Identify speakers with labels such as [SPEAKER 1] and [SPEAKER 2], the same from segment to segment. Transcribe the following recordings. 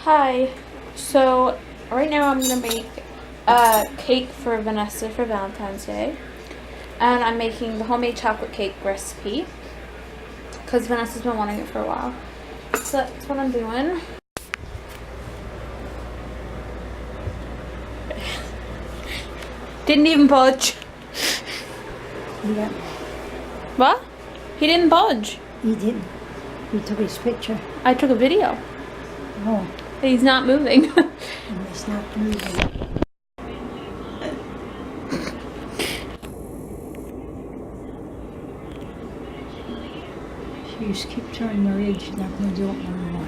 [SPEAKER 1] Hi. So right now I'm gonna make a cake for Vanessa for Valentine's Day, and I'm making the homemade chocolate cake recipe because Vanessa's been wanting it for a while. So that's what I'm doing. Didn't even budge.
[SPEAKER 2] Yeah,
[SPEAKER 1] What? He didn't budge.
[SPEAKER 2] he didn't. He took his picture.
[SPEAKER 1] I took a video.
[SPEAKER 2] Oh,
[SPEAKER 1] And he's not moving.
[SPEAKER 2] and it's not moving. She just keep turning her head. She's not going to do it no more.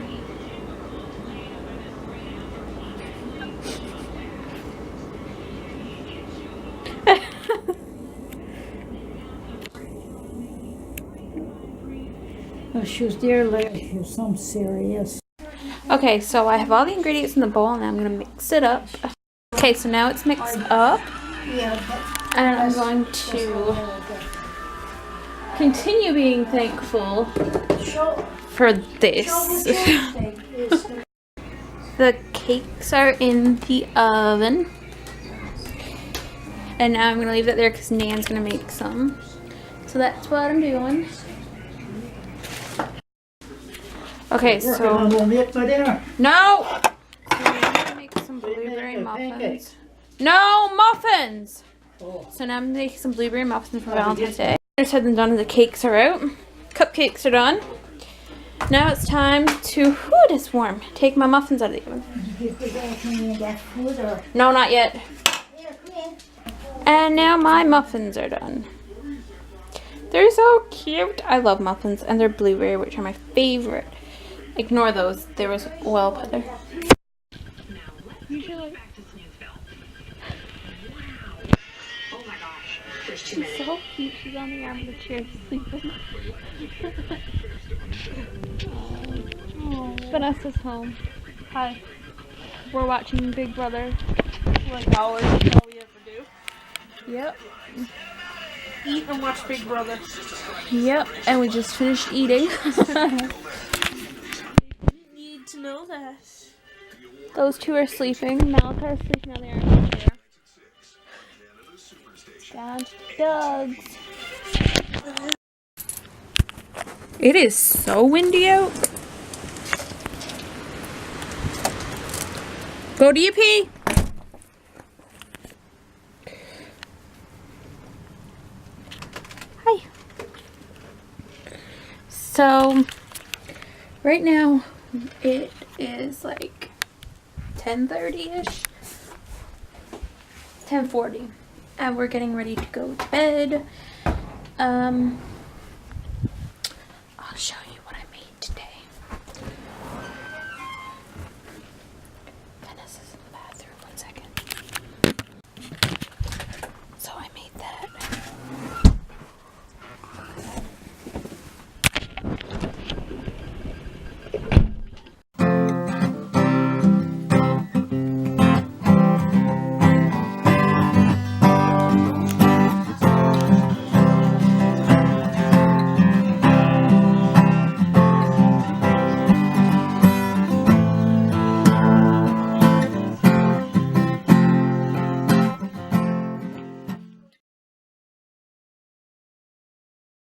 [SPEAKER 2] Oh, she was there later. She was so serious.
[SPEAKER 1] Okay, so I have all the ingredients in the bowl and I'm gonna mix it up. Okay, so now it's mixed up,
[SPEAKER 2] Yeah,
[SPEAKER 1] and I'm going to continue being thankful for this. The cakes are in the oven, and now I'm gonna leave that there because Nan's gonna make some. So that's what I'm doing. Okay, so no. So I'm gonna make some blueberry muffins. No muffins. So now I'm gonna make some blueberry muffins for Valentine's Day. I just had them done and the cakes are out. Cupcakes are done. Now it's time to, whew, it's warm. Take my muffins out of the oven. No, not yet. And now my muffins are done. They're so cute. I love muffins, and they're blueberry, which are my favorite. Ignore those. There was well put there. She's so cute. She's on the arm of the chair sleeping. Vanessa's home. Hi. We're watching Big Brother.
[SPEAKER 3] Like always, that's all we ever do.
[SPEAKER 1] Yep.
[SPEAKER 3] Eat and watch Big Brother.
[SPEAKER 1] Yep. And we just finished eating.
[SPEAKER 3] Need to know that.
[SPEAKER 1] Those two are sleeping. Malachi is sleeping on the arm of the chair. Down to the dogs. It is so windy out. Go to your pee. Hi. So, right now it is like 10:30ish. 10:40. And we're getting ready to go to bed. I'll show you.